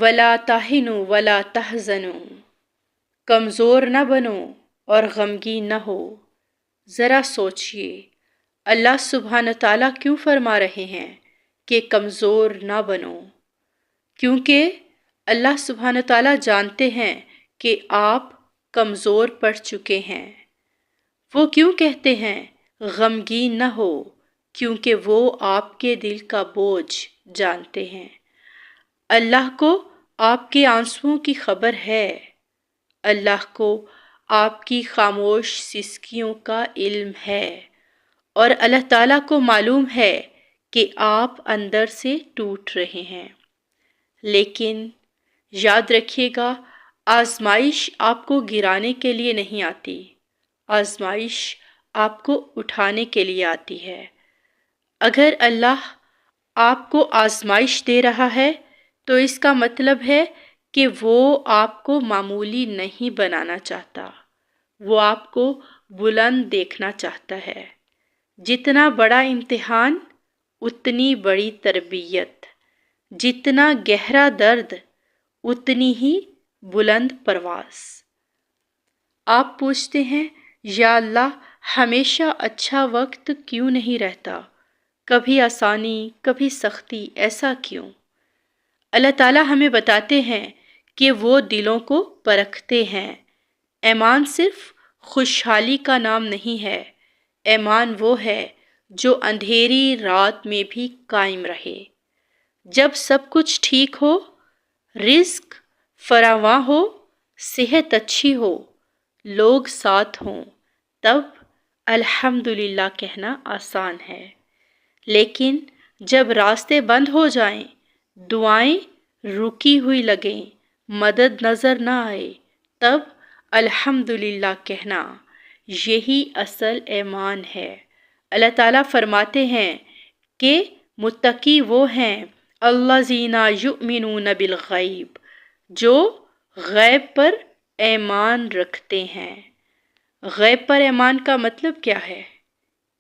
ولا تہنوا ولا تحزنوا، کمزور نہ بنو اور غمگین نہ ہو۔ ذرا سوچئے اللہ سبحانہ تعالیٰ کیوں فرما رہے ہیں کہ کمزور نہ بنو؟ کیونکہ اللہ سبحانہ تعالیٰ جانتے ہیں کہ آپ کمزور پڑ چکے ہیں۔ وہ کیوں کہتے ہیں غمگین نہ ہو؟ کیونکہ وہ آپ کے دل کا بوجھ جانتے ہیں۔ اللہ کو آپ کے آنسوؤں کی خبر ہے، اللہ کو آپ کی خاموش سسکیوں کا علم ہے، اور اللہ تعالیٰ کو معلوم ہے کہ آپ اندر سے ٹوٹ رہے ہیں۔ لیکن یاد رکھیے گا، آزمائش آپ کو گرانے کے لیے نہیں آتی، آزمائش آپ کو اٹھانے کے لیے آتی ہے۔ اگر اللہ آپ کو آزمائش دے رہا ہے تو اس کا مطلب ہے کہ وہ آپ کو معمولی نہیں بنانا چاہتا، وہ آپ کو بلند دیکھنا چاہتا ہے۔ جتنا بڑا امتحان اتنی بڑی تربیت، جتنا گہرا درد اتنی ہی بلند پرواز۔ آپ پوچھتے ہیں یا اللہ ہمیشہ اچھا وقت کیوں نہیں رہتا؟ کبھی آسانی کبھی سختی، ایسا کیوں؟ اللہ تعالیٰ ہمیں بتاتے ہیں کہ وہ دلوں کو پرکھتے ہیں۔ ایمان صرف خوشحالی کا نام نہیں ہے، ایمان وہ ہے جو اندھیری رات میں بھی قائم رہے۔ جب سب کچھ ٹھیک ہو، رزق فراواں ہو، صحت اچھی ہو، لوگ ساتھ ہوں، تب الحمدللہ کہنا آسان ہے۔ لیکن جب راستے بند ہو جائیں، دعائیں رکی ہوئی لگیں، مدد نظر نہ آئے، تب الحمدللہ کہنا، یہی اصل ایمان ہے۔ اللہ تعالیٰ فرماتے ہیں کہ متقی وہ ہیں الذین یؤمنون بالغیب، جو غیب پر ایمان رکھتے ہیں۔ غیب پر ایمان کا مطلب کیا ہے؟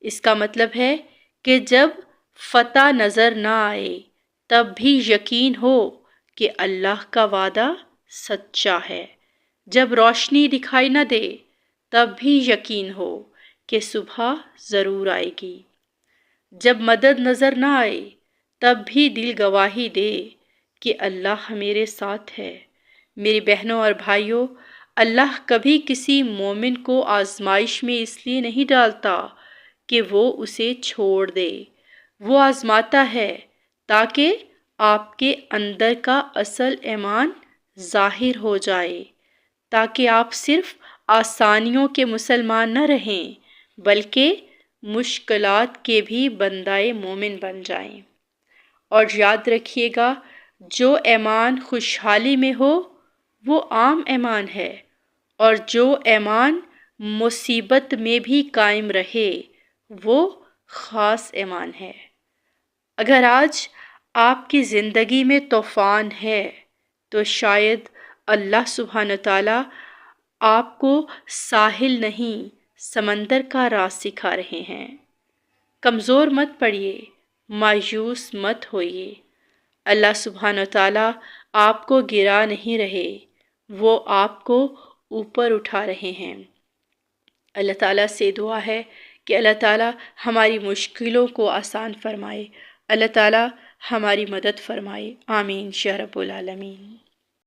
اس کا مطلب ہے کہ جب فتح نظر نہ آئے تب بھی یقین ہو کہ اللہ کا وعدہ سچا ہے۔ جب روشنی دکھائی نہ دے تب بھی یقین ہو کہ صبح ضرور آئے گی۔ جب مدد نظر نہ آئے تب بھی دل گواہی دے کہ اللہ میرے ساتھ ہے۔ میری بہنوں اور بھائیوں، اللہ کبھی کسی مومن کو آزمائش میں اس لیے نہیں ڈالتا کہ وہ اسے چھوڑ دے، وہ آزماتا ہے تاکہ آپ کے اندر کا اصل ایمان ظاہر ہو جائے، تاکہ آپ صرف آسانیوں کے مسلمان نہ رہیں بلکہ مشکلات کے بھی بندہ مومن بن جائیں۔ اور یاد رکھیے گا، جو ایمان خوشحالی میں ہو وہ عام ایمان ہے، اور جو ایمان مصیبت میں بھی قائم رہے وہ خاص ایمان ہے۔ اگر آج آپ کی زندگی میں طوفان ہے تو شاید اللہ سبحانہ تعالیٰ آپ کو ساحل نہیں سمندر کا راز سکھا رہے ہیں۔ کمزور مت پڑیے، مایوس مت ہوئیے، اللہ سبحانہ تعالیٰ آپ کو گرا نہیں رہے، وہ آپ کو اوپر اٹھا رہے ہیں۔ اللہ تعالیٰ سے دعا ہے کہ اللہ تعالیٰ ہماری مشکلوں کو آسان فرمائے، اللہ تعالیٰ ہماری مدد فرمائے، آمین یا رب العالمین۔